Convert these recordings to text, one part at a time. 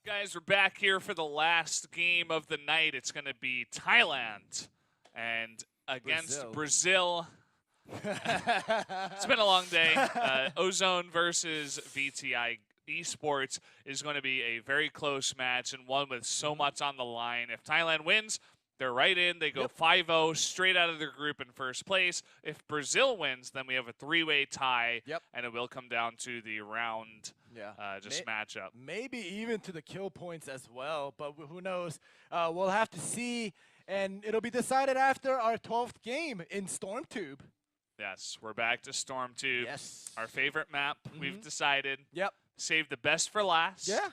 Guys, we're back here for the last game of the night. It's going to be Thailand and against Brazil. It's been a long day. Ozone versus vTi esports is going to be a very close match and one with so much on the line. If Thailand wins, they're right in. They go 5-0 straight out of their group in first place. If Brazil wins, then we have a three-way tie, and it will come down to the round matchup. Maybe even to the kill points as well, but who knows? We'll have to see, and it'll be decided after our 12th game in StormTube. Yes, we're back to StormTube. Yes. Our favorite map, we've decided. Yep. Save the best for last. Yeah.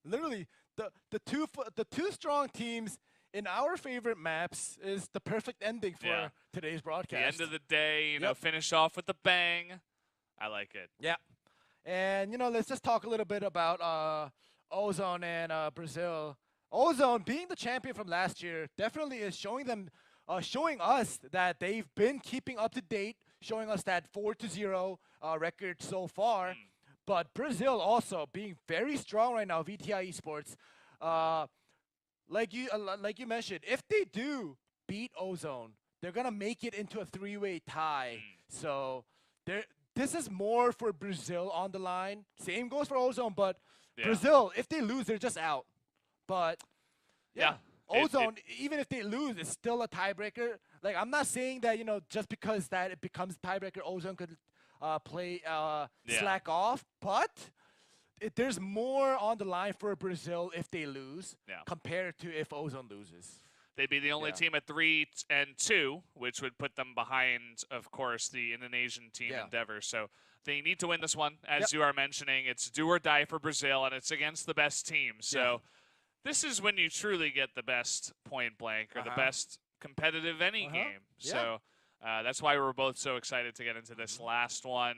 Literally, the two strong teams in our favorite maps is the perfect ending for today's broadcast. The end of the day, you know, finish off with a bang. I like it. Yeah. And, you know, let's just talk a little bit about Ozone and Brazil. Ozone, being the champion from last year, definitely is showing us that they've been keeping up to date, showing us that 4-0 record so far. But Brazil also being very strong right now, vTi esports. Like you mentioned, if they do beat Ozone, they're gonna make it into a three-way tie. So this is more for Brazil on the line. Same goes for Ozone, but Brazil, if they lose, they're just out. But Ozone, even if they lose, it's still a tiebreaker. Like, I'm not saying that, you know, just because that it becomes tiebreaker, Ozone could slack off, but there's more on the line for Brazil if they lose compared to if Ozone loses. They'd be the only team at 3-2, which would put them behind, of course, the Indonesian team Endeavor. So they need to win this one. As you are mentioning, it's do or die for Brazil, and it's against the best team. So this is when you truly get the best point blank or the best competitive any game. So that's why we're both so excited to get into this last one.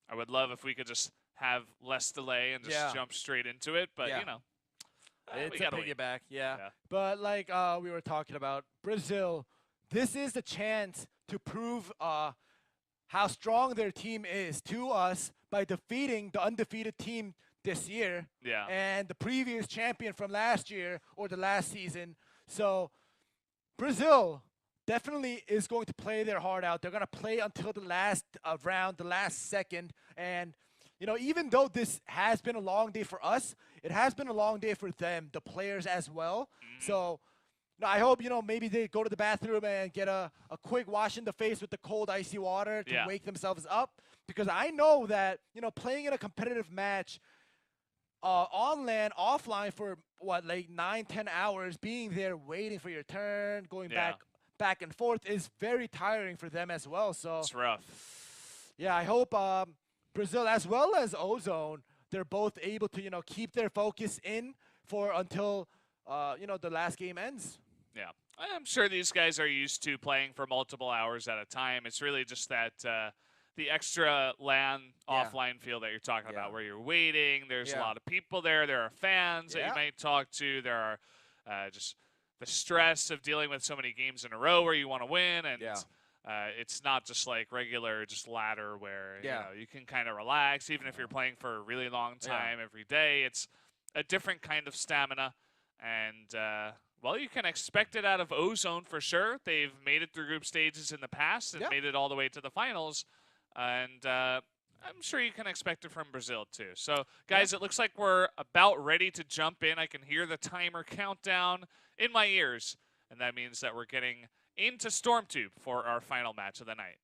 I would love if we could just have less delay and just jump straight into it, but you know, it's a piggyback, But like we were talking about, Brazil, this is the chance to prove how strong their team is to us by defeating the undefeated team this year and the previous champion from last year or the last season. So Brazil definitely is going to play their heart out. They're going to play until the last round, the last second. And, you know, even though this has been a long day for us, it has been a long day for them, the players as well. So, you know, I hope, you know, maybe they go to the bathroom and get a quick wash in the face with the cold, icy water to wake themselves up. Because I know that, you know, playing in a competitive match on land, offline for, what, like 9-10 hours, being there, waiting for your turn, going back and forth is very tiring for them as well. So it's rough. Yeah, I hope Brazil as well as Ozone, they're both able to, you know, keep their focus in for until, you know, the last game ends. Yeah, I'm sure these guys are used to playing for multiple hours at a time. It's really just that the extra LAN offline feel that you're talking about where you're waiting. There's a lot of people there. There are fans that you might talk to. There are just the stress of dealing with so many games in a row where you want to win. And it's not just like regular just ladder where you know, you can kind of relax even if you're playing for a really long time every day. It's a different kind of stamina. And, well, you can expect it out of Ozone for sure. They've made it through group stages in the past and made it all the way to the finals. And I'm sure you can expect it from Brazil too. So, guys, it looks like we're about ready to jump in. I can hear the timer countdown in my ears. And that means that we're getting into StormTube for our final match of the night.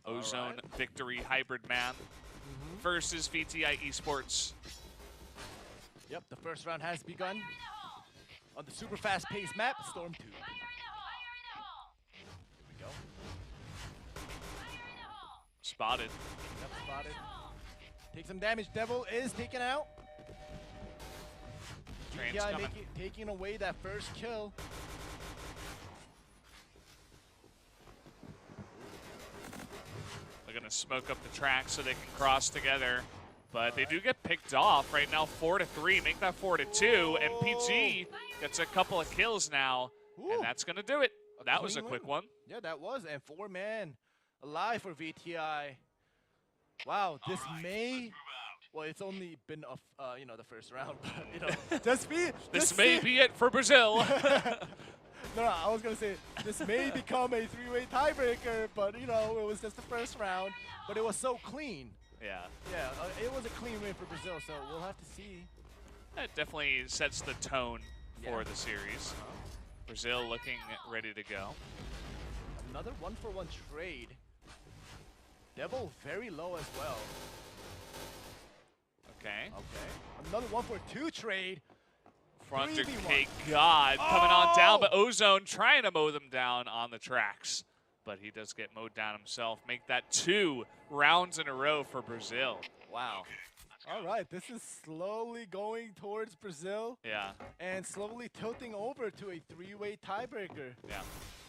Ozone Victory Hybrid Man versus vTi Esports. Yep, the first round has begun on the super fast-paced map, StormTube. Here we go. Spotted. Yep, spotted. Take some damage. Devil is taken out. vTi taking away that first kill. They're going to smoke up the track so they can cross together. But they do get picked off right now, 4-3, make that 4-2, and PG gets a couple of kills now, and that's going to do it. That was a quick one. Yeah, that was. And 4-man alive for vTi. Wow, this may... Well, it's only been, the first round, but, this may be it for Brazil. No, I was going to say, this may become a 3-way tiebreaker, but, it was just the first round. But it was so clean. Yeah. Yeah, it was a clean win for Brazil, so we'll have to see. That definitely sets the tone for the series. Brazil looking ready to go. Another 1-for-1 trade. Devil very low as well. Okay. Another 1-for-2 trade. Fronter K God coming on down, but Ozone trying to mow them down on the tracks. But he does get mowed down himself. Make that 2 rounds in a row for Brazil. Wow. All right, this is slowly going towards Brazil. Yeah. And slowly tilting over to a 3-way tiebreaker. Yeah.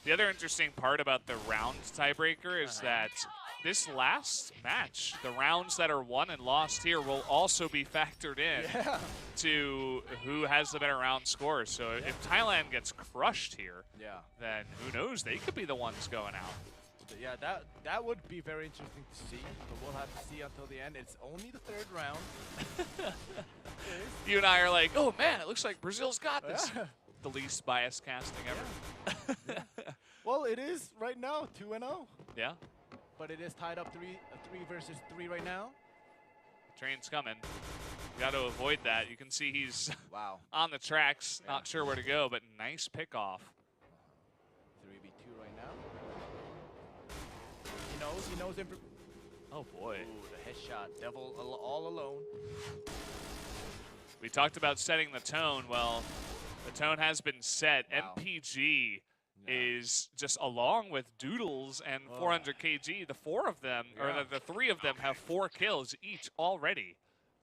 The other interesting part about the round tiebreaker is that this last match, the rounds that are won and lost here will also be factored in to who has the better round score. So if Thailand gets crushed here, then who knows? They could be the ones going out. Yeah, that would be very interesting to see, but we'll have to see until the end. It's only the 3rd round. You and I are like, oh man, it looks like Brazil's got this. The least biased casting ever. Well, it is right now 2-0. Yeah. But it is tied up 3 versus 3 right now. Train's coming. Got to avoid that. You can see he's on the tracks, not sure where to go, but nice pick off. 3v2 right now. He knows. Oh boy. Ooh, the headshot. Devil all alone. We talked about setting the tone. Well, the tone has been set. MPG is just along with Doodles and 400 kg. The 4 of them, or the 3 of them have 4 kills each already.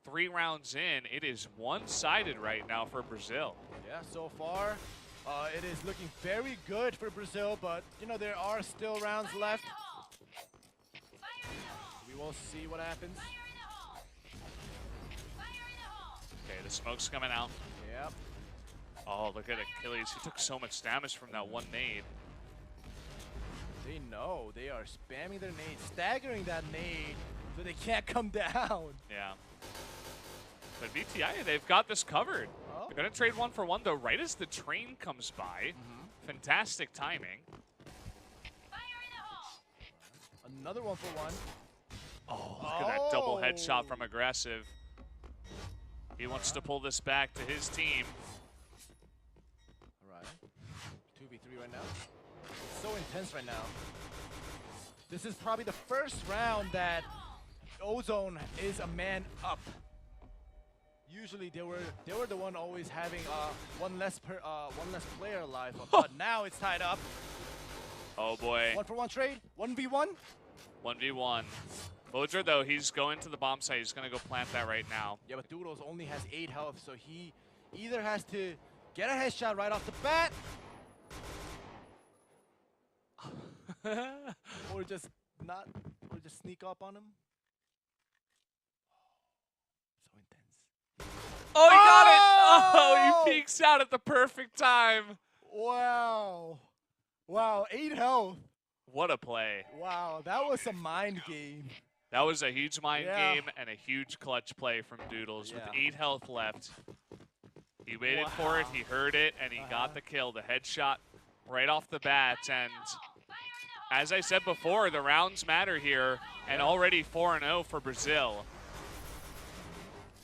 3 rounds in, it is one-sided right now for Brazil. Yeah, so far it is looking very good for Brazil, but there are still rounds left. We will see what happens. Okay, the smoke's coming out. Yep. Oh, look at Achilles. He took so much damage from that one nade. They know. They are spamming their nade, staggering that nade so they can't come down. Yeah. But vTi, they've got this covered. They're going to trade 1-for-1, though, right as the train comes by. Fantastic timing. Another 1-for-1. Oh, look at that double headshot from Aggressive. He wants to pull this back to his team. 2v3 right now. It's so intense right now. This is probably the first round that Ozone is a man up. Usually they were the one always having one less player alive, but now it's tied up. Oh boy. 1-for-1 trade. 1v1. 1v1. Bodger, though, he's going to the bomb site. He's going to go plant that right now. Yeah, but Doodles only has 8 health, so he either has to get a headshot right off the bat, or just sneak up on him. So intense. Oh, he got it! Oh, he peeks out at the perfect time. Wow. Wow, 8 health. What a play. Wow, that was a mind game. That was a huge mind game and a huge clutch play from Doodles with 8 health left. He waited for it, he heard it, and he got the kill, the headshot right off the bat. And as I said before, the rounds matter here, and already 4-0 for Brazil.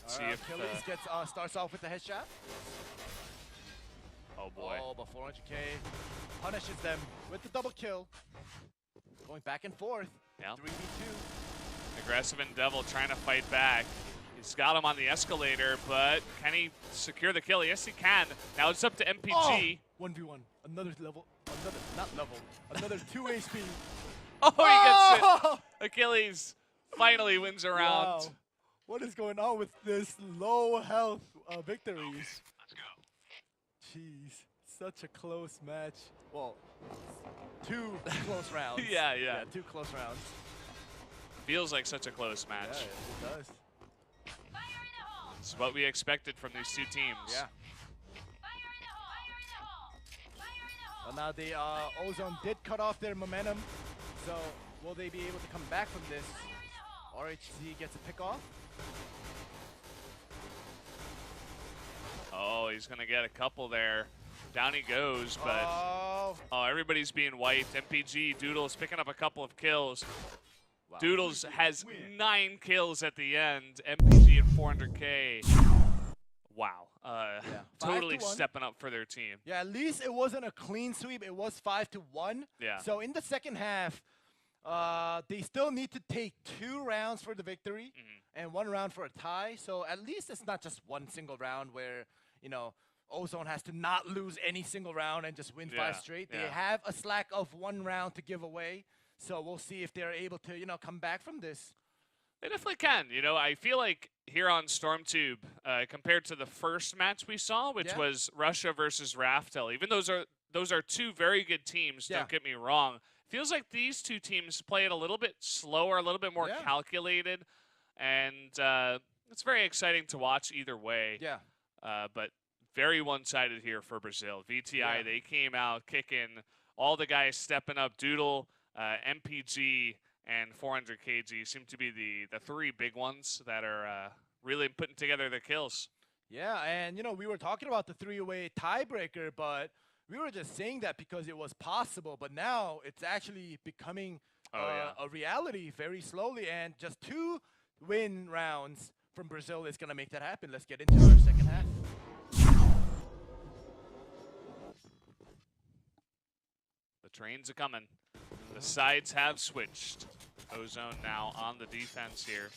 See if Achilles starts off with the headshot. Oh boy. Oh, but 400k punishes them with the double kill. Going back and forth. Yeah. 3v2. Aggressive and Devil trying to fight back. He's got him on the escalator, but can he secure the kill? Yes, he can. Now it's up to MPG. Oh, 1v1. Another 2 HP. Oh, he gets it. Achilles finally wins a round. Wow. What is going on with this low health victories? Let's go. Jeez, such a close match. Well, 2 close rounds. Yeah, 2 close rounds. Feels like such a close match. Yeah, it does. This is what we expected from these 2 teams. Yeah. Now the Ozone did cut off their momentum, so will they be able to come back from this? RHC gets a pick off. Oh, he's going to get a couple there. Down he goes, but oh, everybody's being wiped. MPG, Doodles picking up a couple of kills. Wow. Doodles has 9 kills at the end. MPG at 400K. Wow. Yeah. Totally stepping up for their team. Yeah, at least it wasn't a clean sweep. It was 5-1. Yeah. So in the second half, they still need to take 2 rounds for the victory and 1 round for a tie. So at least it's not just one single round where, you know, Ozone has to not lose any single round and just win 5 straight. They have a slack of 1 round to give away. So we'll see if they're able to, you know, come back from this. They definitely can. You know, I feel like here on StormTube, compared to the first match we saw, which was Russia versus Raftel, even those are 2 very good teams, don't get me wrong. Feels like these 2 teams play it a little bit slower, a little bit more calculated, and it's very exciting to watch either way. Yeah. But very one-sided here for Brazil. vTi, they came out kicking, all the guys stepping up. Doodle, MPG, and 400kg seem to be the 3 big ones that are really putting together the kills. Yeah, and you know, we were talking about the 3-way tiebreaker, but we were just saying that because it was possible. But now it's actually becoming a reality very slowly, and just 2 win rounds from Brazil is going to make that happen. Let's get into our second half. The trains are coming. The sides have switched. Ozone now on the defense here.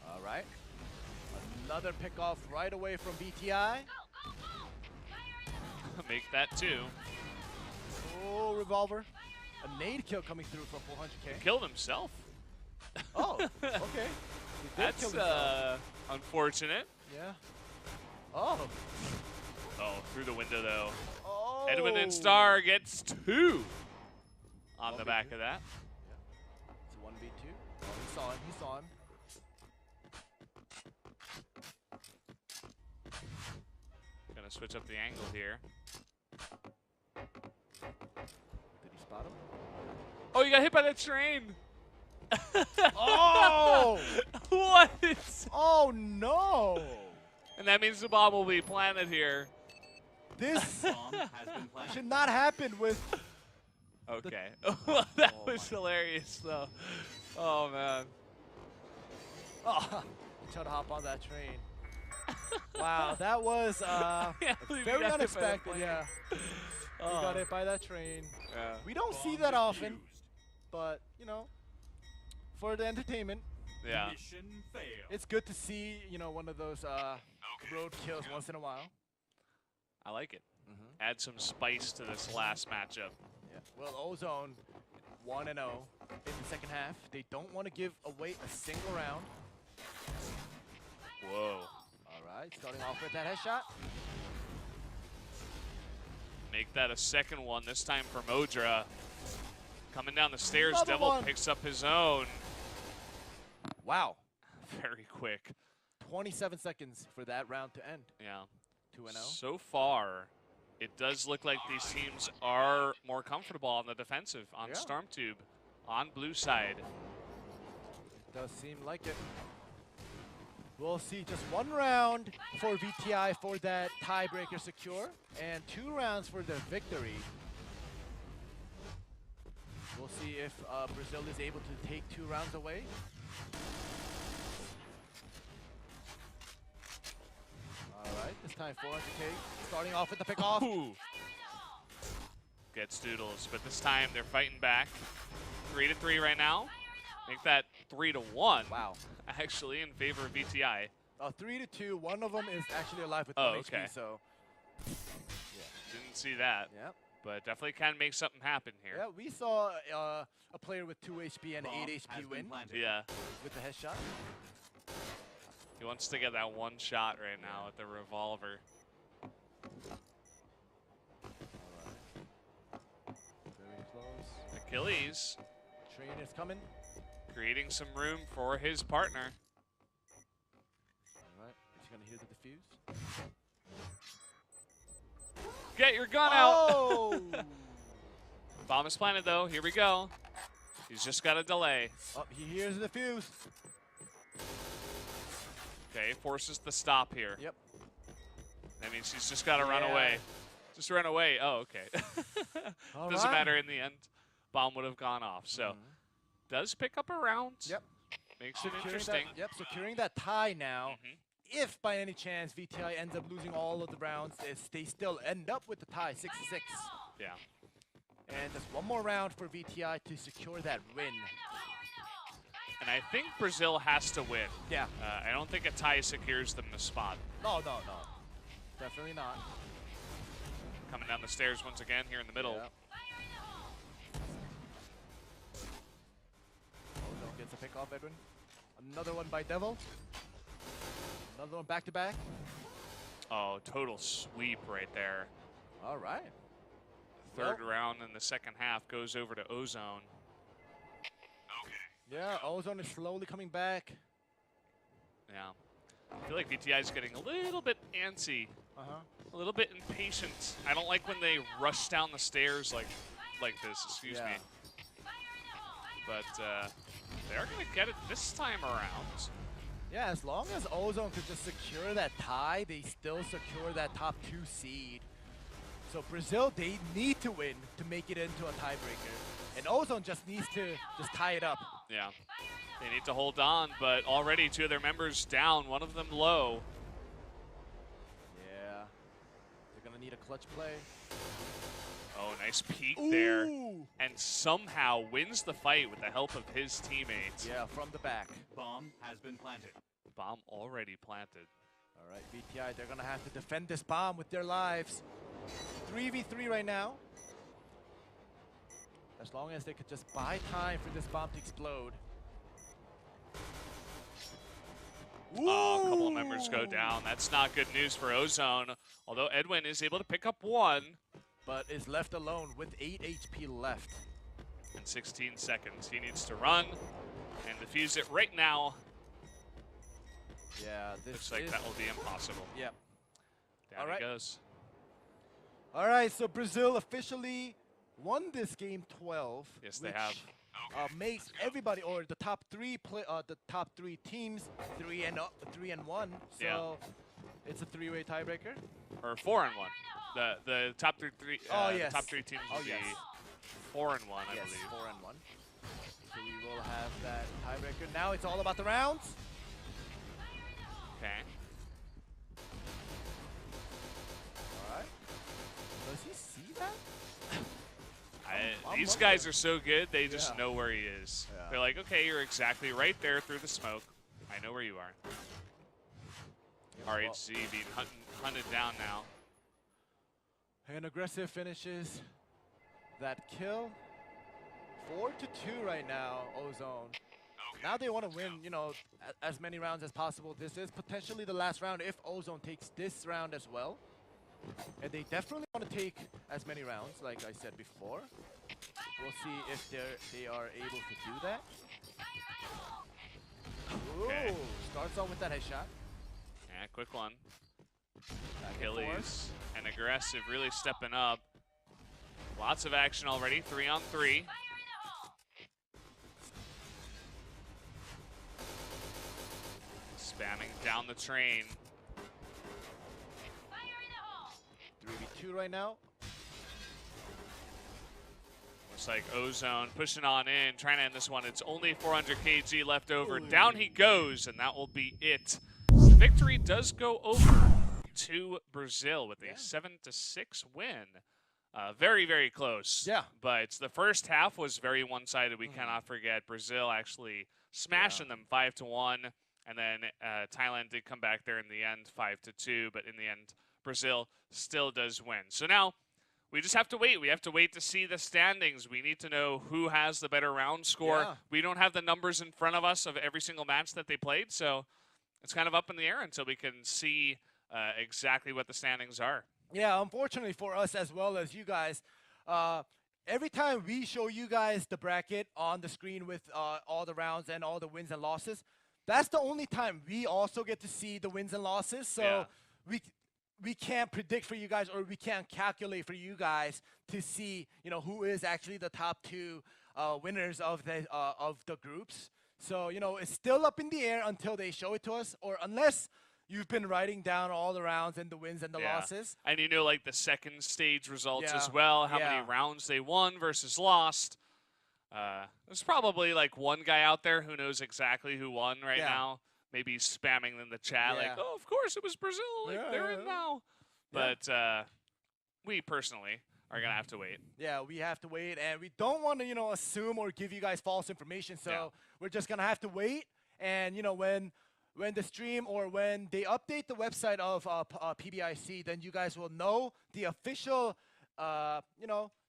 All right. Another pickoff right away from vTi. Make that 2. Oh, revolver. A nade kill coming through from 400K. He killed himself. Oh, okay. That's unfortunate. Yeah. Oh. Oh, through the window though. Oh. Edwin and Star gets 2 on the back of that. Yeah. It's a 1v2. Oh, he saw him. He saw him. Gonna switch up the angle here. Did he spot him? Oh, you got hit by that train. Oh! What? Oh no! And that means the bomb will be planted here. This should not happen with. Okay. That was hilarious, though. Oh man. Oh, trying to hop on that train. Wow, that was very unexpected. Yeah. He got hit by that train. Yeah. We don't see that often, but you know, for the entertainment. Yeah. It's good to see, you know, one of those road kills once in a while. I like it. Add some spice to this last matchup. Yeah. Well, Ozone 1-0 in the second half. They don't want to give away a single round. Whoa. All right, starting off with that headshot. Make that a second one, this time for Modra. Coming down the stairs, Another Devil one. picks up his own. Wow. Very quick. 27 seconds for that round to end. Yeah. 2-0. So far, it does look like these teams are more comfortable on the defensive on StormTube, on blue side. It does seem like it. We'll see just 1 round for vTi for that tiebreaker secure, and 2 rounds for the victory. We'll see if Brazil is able to take 2 rounds away. All right, this time 400K, starting off with the pick-off. Gets Doodles, but this time they're fighting back. 3-3 right now. Make that 3-1. Wow. Actually, in favor of vTi. 3-2. One of them is actually alive with 1 HP, so. Yeah. Didn't see that. Yep. But definitely can make something happen here. Yeah, we saw a player with 2 HP and 8 HP win. Yeah. With the headshot. He wants to get that 1 shot right now with the revolver. Very close. Achilles. Train is coming. Creating some room for his partner. All right, he's going to hit the defuse. Get your gun out. Bomb is planted, though. Here we go. He's just got a delay. Oh, he hears the fuse. Okay, forces the stop here. Yep. That means he's just got to run away. Just run away. Oh, okay. Doesn't matter in the end. Bomb would have gone off. So, does pick up a round. Yep. Makes it interesting. Securing that tie now. If by any chance vTi ends up losing all of the rounds, they still end up with the tie, 6-6. Yeah. And just one more round for vTi to secure that win. And I think Brazil has to win. Yeah. I don't think a tie secures them the spot. No. Definitely not. Coming down the stairs once again here in the middle. Yeah. Ozone gets a pick off, Edwin. Another one by Devil. Another one back-to-back. Oh, total sweep right there. All right. Third round in the second half goes over to Ozone. Yeah, Ozone is slowly coming back. Yeah. I feel like vTi is getting a little bit antsy. A little bit impatient. I don't like when they rush down the stairs like this, excuse me. But they're going to get it this time around. Yeah, as long as Ozone could just secure that tie, they still secure that top 2 seed. So Brazil, they need to win to make it into a tiebreaker. And Ozone just needs to just tie it up. Yeah. They need to hold on, but already 2 of their members down, one of them low. Yeah. They're going to need a clutch play. Oh, nice peek there. And somehow wins the fight with the help of his teammates. Yeah, from the back. Bomb has been planted. Bomb already planted. All right, vTi, they're going to have to defend this bomb with their lives. 3v3 right now. As long as they could just buy time for this bomb to explode. Oh, a couple of members go down. That's not good news for Ozone. Although Edwin is able to pick up one. But is left alone with 8 HP left. In 16 seconds. He needs to run and defuse it right now. Yeah, this looks like that will be impossible. Yep. Down he goes. All right, so Brazil officially won this game 12. Yes, they have. Makes everybody, or the top 3 teams 3-1. So it's a 3-way tiebreaker. Or 4-1. The top three top 3 teams will be 4-1, I believe. 4-1. So we will have that tiebreaker. Now it's all about the rounds. Okay. All right. Does he see that? These guys are so good, they just know where he is. They're like, okay, you're exactly right there through the smoke. I know where you are. RHZ being hunted down now. And aggressive finishes that kill. 4-2 right now, Ozone. Now they want to win, you know, as many rounds as possible. This is potentially the last round if Ozone takes this round as well. And they definitely want to take as many rounds, like I said before. We'll see if they are able to do that. Okay. Ooh, starts off with that headshot. Yeah, quick one. Achilles and aggressive really stepping up. Lots of action already, 3-on-3. Spamming down the train. 3v2 right now. Looks like Ozone pushing on in, trying to end this one. It's only 400 kg left over. Down he goes, and that will be it. Victory does go over to Brazil with a 7-6 win. Very, very close. Yeah. But the first half was very one-sided. We cannot forget Brazil actually smashing them 5-1. And then Thailand did come back there in the end, 5-2. But in the end, Brazil still does win. So now we just have to wait. We have to wait to see the standings. We need to know who has the better round score. Yeah. We don't have the numbers in front of us of every single match that they played. So it's kind of up in the air until we can see exactly what the standings are. Yeah, unfortunately for us as well as you guys, every time we show you guys the bracket on the screen with all the rounds and all the wins and losses, that's the only time we also get to see the wins and losses. So we can't predict for you guys, or we can't calculate for you guys to see, who is actually the top 2 winners of the groups. So, it's still up in the air until they show it to us, or unless you've been writing down all the rounds and the wins and the losses. And like the second stage results as Yeah. well, how many rounds they won versus lost. There's probably like one guy out there who knows exactly who won right now. Maybe spamming in the chat like, oh, of course it was Brazil. Like, they're in now. But we personally are going to have to wait. Yeah, we have to wait. And we don't want to, assume or give you guys false information. So we're just going to have to wait. And, when the stream or when they update the website of PBIC, then you guys will know the official,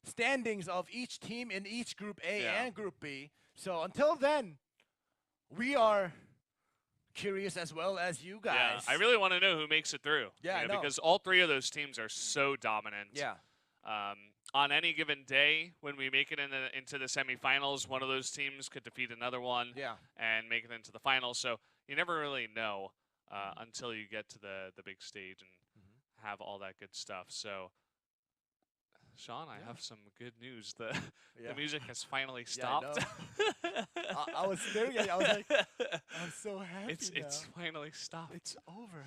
standings of each team in each Group A and Group B. So until then, we are curious as well as you guys. Yeah, I really want to know who makes it through. Yeah, because all 3 of those teams are so dominant. Yeah. On any given day, when we make it into the semifinals, one of those teams could defeat another one and make it into the finals. So you never really know until you get to the big stage and have all that good stuff. So, Sean, I have some good news. The music has finally stopped. I was staring at you. I was like, I'm so happy It's finally stopped. It's over.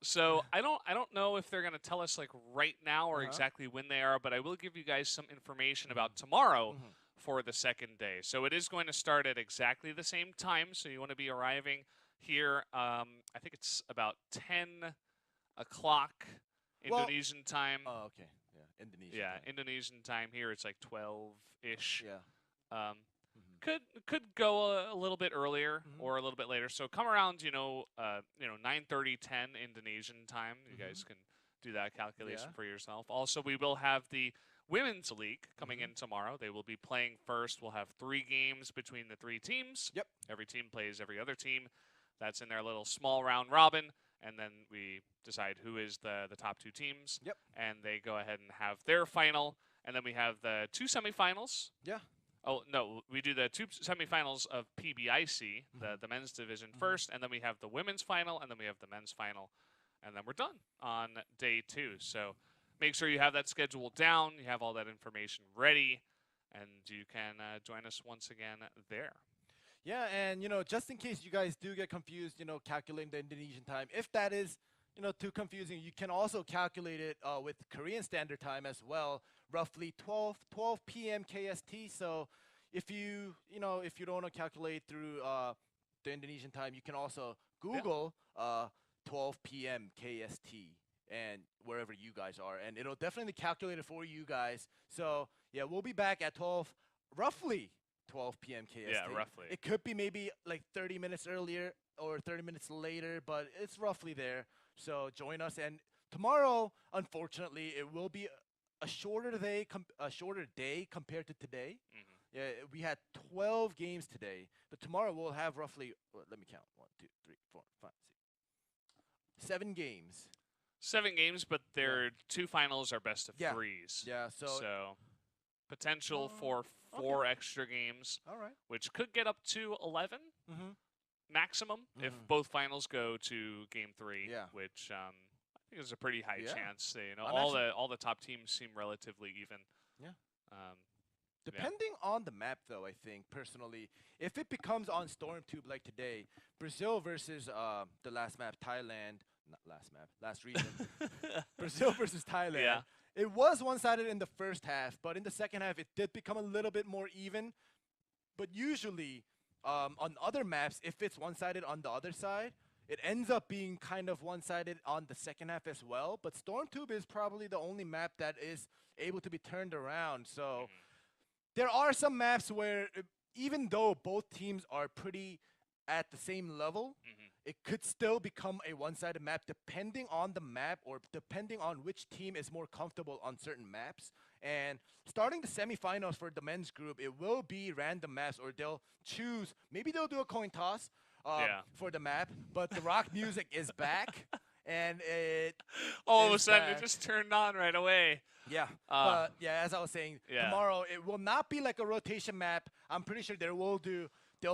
So I don't know if they're gonna tell us like right now or exactly when they are, but I will give you guys some information about tomorrow for the second day. So it is going to start at exactly the same time. So you want to be arriving here. I think it's about 10 o'clock Indonesian time. Oh, okay. Yeah, Indonesian. Yeah, Indonesian time here. It's like 12-ish. Yeah. Could go a little bit earlier or a little bit later. So come around, 9:30, 10 Indonesian time. You guys can do that calculation for yourself. Also, we will have the Women's League coming in tomorrow. They will be playing first. We'll have 3 games between the 3 teams. Yep. Every team plays every other team. That's in their little small round robin. And then we decide who is the top 2 teams. Yep. And they go ahead and have their final. And then we have the 2 semifinals. Yeah. Oh, no, we do the 2 semifinals of PBIC, the men's division first, and then we have the women's final, and then we have the men's final, and then we're done on day 2. So make sure you have that schedule down, you have all that information ready, and you can join us once again there. Yeah, and, just in case you guys do get confused, calculating the Indonesian time, if that is, too confusing, you can also calculate it with Korean Standard Time as well, roughly 12 p.m. KST. So if you don't want to calculate through the Indonesian time, you can also Google 12 p.m. KST and wherever you guys are, and it'll definitely calculate it for you guys. So yeah, we'll be back at roughly 12 p.m. KST. Yeah, roughly. It could be maybe like 30 minutes earlier or 30 minutes later, but it's roughly there. So join us, and tomorrow, unfortunately, it will be a shorter day compared to today. Yeah, we had 12 games today, but tomorrow we'll have roughly, let me count, 1, 2, 3, 4, 5, 6, 7 games. 7 games, but their 2 finals are best of 3s. Yeah, so potential for 4 extra games, which could get up to 11 maximum if both finals go to game 3, which I think is a pretty high chance. All the top teams seem relatively even. Yeah. Depending on the map, though, I think personally, if it becomes on Stormtube like today, Brazil versus the last region, Brazil versus Thailand. Yeah. It was one-sided in the first half, but in the second half, it did become a little bit more even. But usually, on other maps, if it's one-sided on the other side, it ends up being kind of one-sided on the second half as well. But Stormtube is probably the only map that is able to be turned around. So there are some maps where, even though both teams are pretty at the same level, it could still become a one-sided map depending on the map or depending on which team is more comfortable on certain maps. And starting the semifinals for the men's group, it will be random maps, or maybe they'll do a coin toss for the map, but the rock music is back. And all of a sudden it just turned on right away. Yeah, but yeah, as I was saying, tomorrow it will not be like a rotation map. I'm pretty sure they'll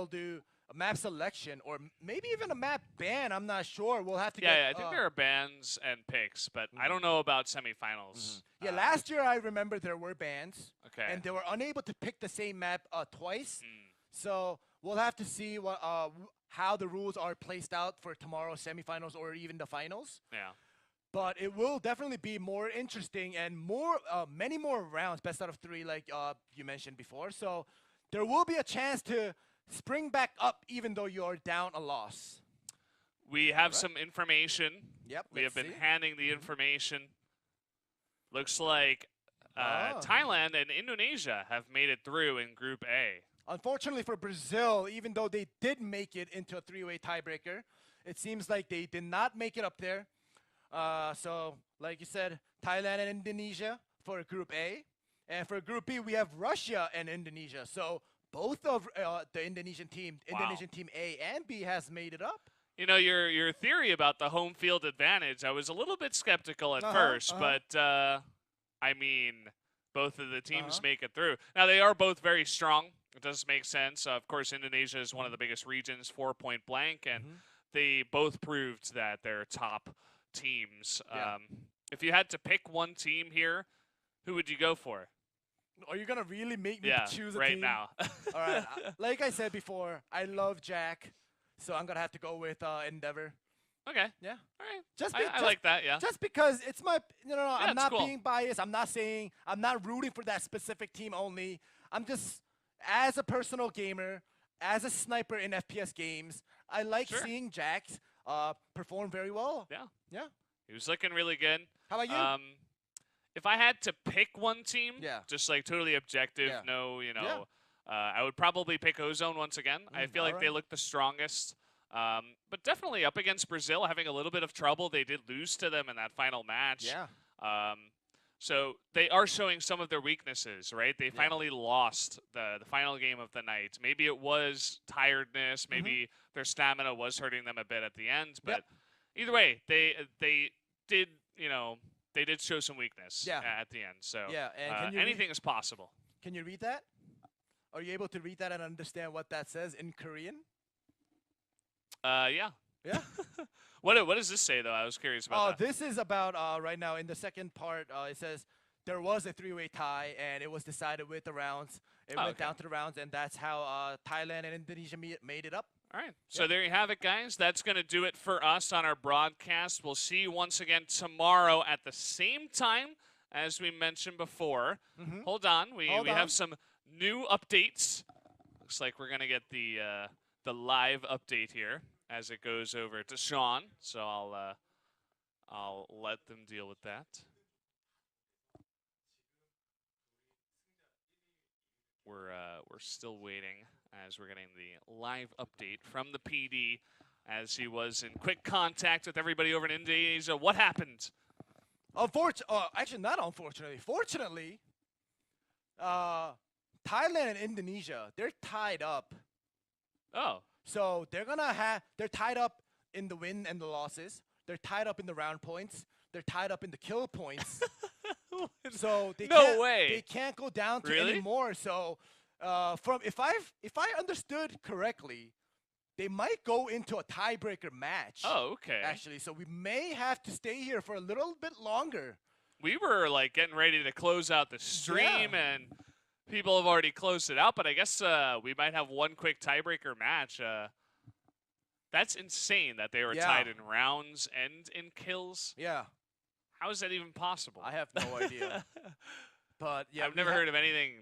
do a map selection or maybe even a map ban. I'm not sure. We'll have to get. Yeah, I think there are bans and picks, but I don't know about semifinals. Yeah, last year I remember there were bans. Okay. And they were unable to pick the same map twice. So we'll have to see what how the rules are placed out for tomorrow's semifinals or even the finals. Yeah. But it will definitely be more interesting and more many more rounds, best out of 3, like you mentioned before. So there will be a chance to spring back up even though you're down a loss. We have some information. Yep. We have been handing the information. Looks like Thailand and Indonesia have made it through in Group A. Unfortunately for Brazil, even though they did make it into a 3-way tiebreaker, it seems like they did not make it up there. So, like you said, Thailand and Indonesia for Group A. And for Group B, we have Russia and Indonesia. So both of the Indonesian team A and B has made it up. You know, your theory about the home field advantage, I was a little bit skeptical at first, but I mean, both of the teams make it through. Now, they are both very strong. It does make sense. Of course, Indonesia is one of the biggest regions, 4-point blank, and they both proved that they're top teams. Yeah. If you had to pick one team here, who would you go for? Are you going to really make me choose a right team? now. All right. Like I said before, I love Jack, so I'm going to have to go with Endeavor. Okay. Yeah. All right. I like that, yeah. Just because it's my, I'm not cool. being biased. I'm not rooting for that specific team only. I'm just, as a personal gamer, as a sniper in FPS games, I like seeing Jack perform very well. Yeah. Yeah. He was looking really good. How about you? If I had to pick one team, just like totally objective, I would probably pick Ozone once again. I feel like they look the strongest. But definitely up against Brazil, having a little bit of trouble. They did lose to them in that final match. Yeah. So they are showing some of their weaknesses, right? They finally lost the final game of the night. Maybe it was tiredness. Maybe their stamina was hurting them a bit at the end. But either way, they did, they did show some weakness at the end. So and anything is possible. Can you read that? Are you able to read that and understand what that says in Korean? Yeah. Yeah. What does this say, though? I was curious about that. This is about right now in the second part. It says there was a 3-way tie, and it was decided with the rounds. It went down to the rounds, and that's how Thailand and Indonesia made it up. All right. So there you have it, guys. That's going to do it for us on our broadcast. We'll see you once again tomorrow at the same time as we mentioned before. Hold on. We have some new updates. Looks like we're going to get the live update here as it goes over to Sean. So I'll let them deal with that. We're still waiting as we're getting the live update from the PD as he was in quick contact with everybody over in Indonesia. What happened? Actually, not unfortunately. Fortunately, Thailand and Indonesia, they're tied up. Oh. So they're tied up in the win and the losses. They're tied up in the round points. They're tied up in the kill points. So they can't go down to anymore. So if I understood correctly, they might go into a tiebreaker match. Oh, okay. Actually, so we may have to stay here for a little bit longer. We were like getting ready to close out the stream and people have already closed it out, but I guess we might have one quick tiebreaker match. That's insane that they were tied in rounds and in kills. Yeah. How is that even possible? I have no idea. But yeah, I've never heard of anything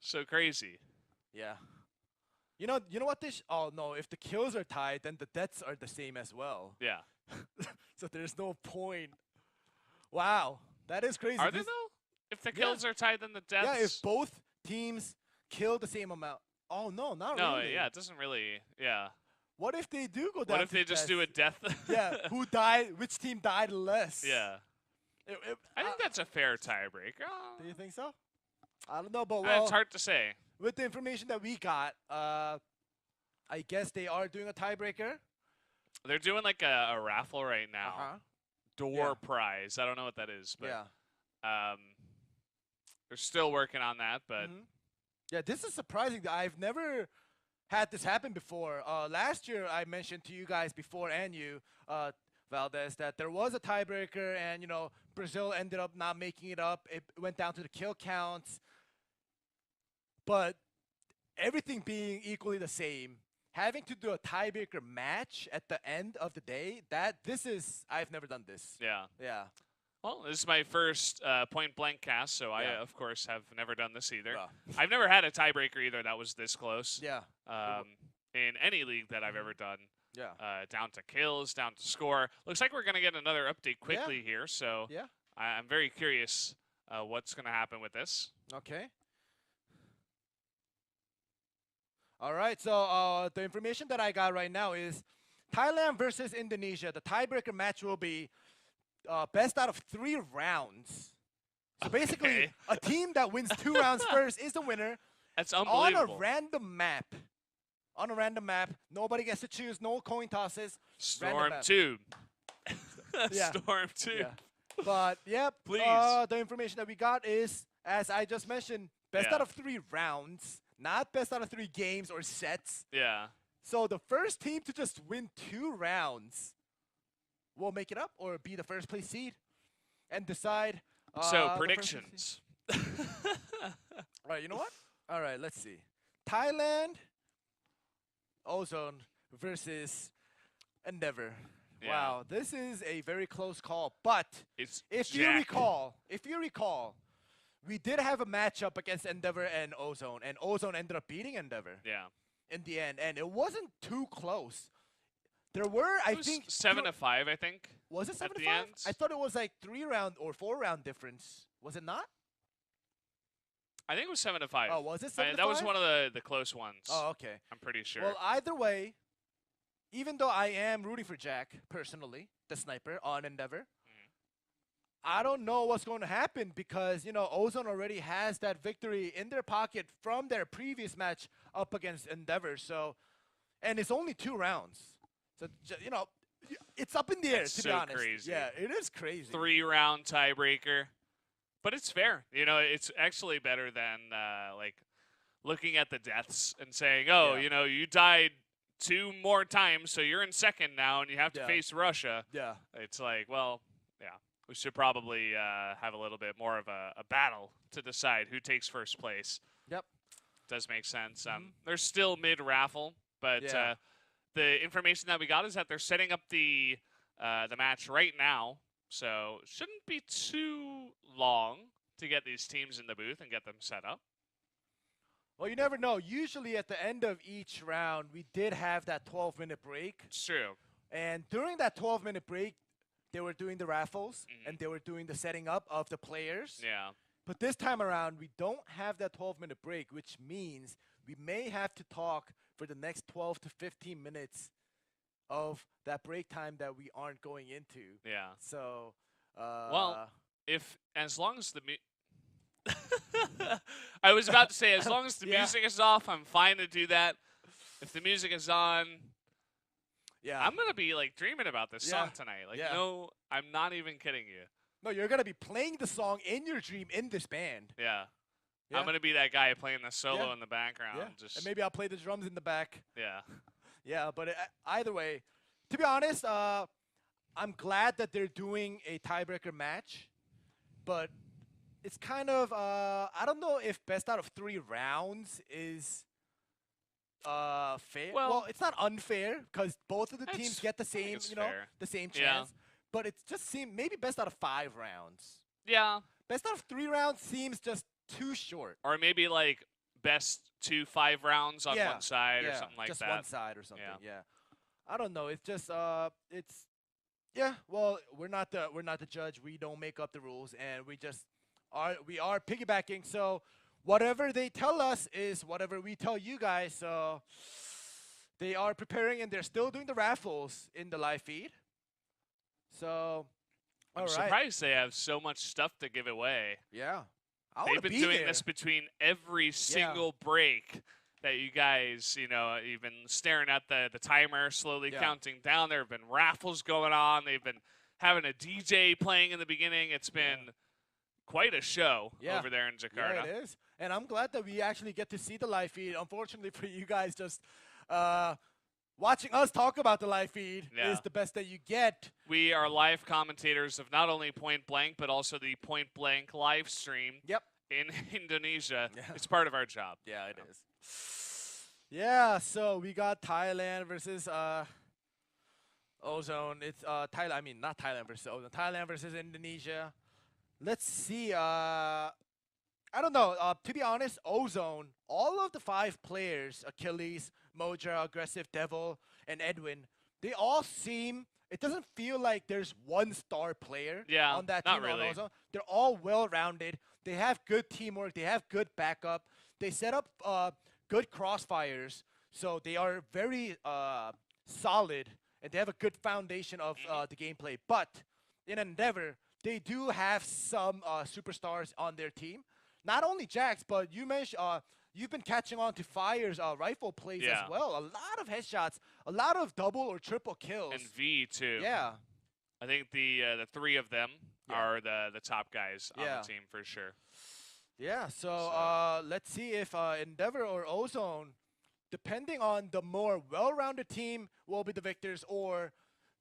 so crazy. Yeah. You know what this? Oh no! If the kills are tied, then the deaths are the same as well. Yeah. So there's no point. Wow, that is crazy. Are they though? If the kills are tied, then the deaths. Yeah, if both teams kill the same amount. Oh no, not really. No, yeah, it doesn't really. Yeah. What if they do go down? What if they just do a death? Yeah, who died? Which team died less? Yeah. I think that's a fair tiebreaker. Do you think so? I don't know, but it's hard to say. With the information that we got, I guess they are doing a tiebreaker. They're doing like a raffle right now. Door prize. I don't know what that is, but they're still working on that. But yeah, this is surprising. I've never had this happen before. Last year, I mentioned to you guys before and you, Valdez, that there was a tiebreaker, and Brazil ended up not making it up. It went down to the kill counts, but everything being equally the same, having to do a tiebreaker match at the end of the day, I've never done this. Yeah. Yeah. Well, this is my first point-blank cast, so I, of course, have never done this either. I've never had a tiebreaker either that was this close. Yeah. In any league that I've ever done. Yeah. Down to kills, down to score. Looks like we're going to get another update quickly here, so yeah. I'm very curious what's going to happen with this. Okay. All right, so the information that I got right now is Thailand versus Indonesia. The tiebreaker match will be best out of 3 rounds. So basically, a team that wins 2 rounds first is the winner. That's unbelievable. On a random map. Nobody gets to choose. No coin tosses. Storm 2. Yeah. Storm 2. Yeah. But, yep. Please. The information that we got is, as I just mentioned, best out of 3 rounds. Not best out of 3 games or sets. Yeah. So the first team to just win 2 rounds will make it up or be the first place seed and decide. So predictions. All right, you know what? All right, let's see. Thailand, Ozone versus Endeavor. Yeah. Wow, this is a very close call. But if you recall, we did have a matchup against Endeavor and Ozone ended up beating Endeavor. Yeah. In the end, and it wasn't too close. There were, I think, 7-5. I think. Was it 7-5? At the end? I thought it was like 3-round or 4-round difference. Was it not? I think it was 7-5. Oh, was it 7-5? That was one of the close ones. Oh, okay. I'm pretty sure. Well, either way, even though I am rooting for Jack personally, the sniper on Endeavor, I don't know what's going to happen because, Ozone already has that victory in their pocket from their previous match up against Endeavor. So, and it's only 2 rounds. So, it's up in the air, to be honest. Crazy. Yeah, it is crazy. 3-round tiebreaker. But it's fair. It's actually better than, looking at the deaths and saying, you died 2 more times, so you're in second now, and you have to face Russia. Yeah. It's like, well, yeah. We should probably have a little bit more of a battle to decide who takes first place. Yep. Does make sense. They're still mid-raffle, but the information that we got is that they're setting up the match right now, so it shouldn't be too long to get these teams in the booth and get them set up. Well, you never know. Usually at the end of each round, we did have that 12-minute break. It's true. And during that 12-minute break, they were doing the raffles, and they were doing the setting up of the players. Yeah. But this time around, we don't have that 12-minute break, which means we may have to talk for the next 12 to 15 minutes of that break time that we aren't going into. Yeah. So, well, as long as the I was about to say, as long as the music is off, I'm fine to do that. If the music is on, I'm going to be, dreaming about this song tonight. No, I'm not even kidding you. No, you're going to be playing the song in your dream in this band. Yeah. I'm going to be that guy playing the solo in the background. Yeah. And maybe I'll play the drums in the back. Yeah. Yeah, but either way, to be honest, I'm glad that they're doing a tiebreaker match. But it's kind of, I don't know if best out of 3 rounds is fair. Well, it's not unfair because both of the teams get the same, the same chance. But it just seems maybe best out of 5 rounds. Yeah. Best out of 3 rounds seems just too short. Or maybe best 2 5 rounds on one side or something like just that. Just one side or something. Yeah. I don't know. It's just well, we're not the judge. We don't make up the rules, and we are piggybacking. So whatever they tell us is whatever we tell you guys. So they are preparing, and they're still doing the raffles in the live feed. So, I'm surprised they have so much stuff to give away. Yeah. They've been doing this between every single break that you guys, you've been staring at the timer slowly counting down. There have been raffles going on. They've been having a DJ playing in the beginning. It's been quite a show over there in Jakarta. Yeah, it is. And I'm glad that we actually get to see the live feed. Unfortunately for you guys, just watching us talk about the live feed is the best that you get. We are live commentators of not only Point Blank, but also the Point Blank live stream in Indonesia. Yeah. It's part of our job. Yeah, it is. Yeah, so we got Thailand versus Ozone. It's Thailand. I mean, not Thailand versus Ozone. Thailand versus Indonesia. Let's see. I don't know. To be honest, Ozone, all of the 5 players, Achilles, Moja, Aggressive, Devil, and Edwin, they all seem, it doesn't feel like there's one star player on that team. Not really. On Ozone. They're all well-rounded. They have good teamwork. They have good backup. They set up good crossfires. So they are very solid, and they have a good foundation of the gameplay. But in Endeavor, they do have some superstars on their team. Not only Jax, but you mentioned you've been catching on to Fire's rifle plays as well. A lot of headshots, a lot of double or triple kills. And V too. Yeah. I think the 3 of them are the top guys on the team for sure. Yeah, so let's see if Endeavor or Ozone, depending on the more well-rounded team, will be the victors, or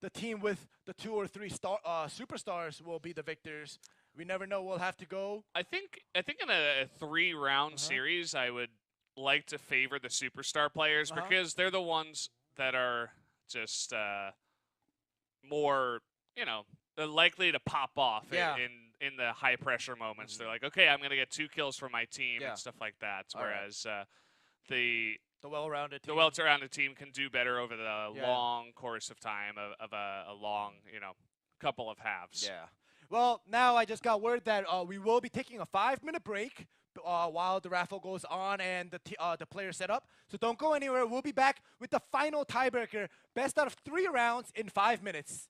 the team with the 2 or 3 superstars will be the victors. We never know. We'll have to go. I think in a 3-round series, I would like to favor the superstar players because they're the ones that are just more, likely to pop off in the high pressure moments. They're like, okay, I'm gonna get 2 kills from my team and stuff like that. Whereas the well-rounded team can do better over the long course of time of a long, couple of halves. Yeah. Well, now I just got word that we will be taking a 5-minute break while the raffle goes on and the players set up. So don't go anywhere. We'll be back with the final tiebreaker, best out of 3 rounds in 5 minutes.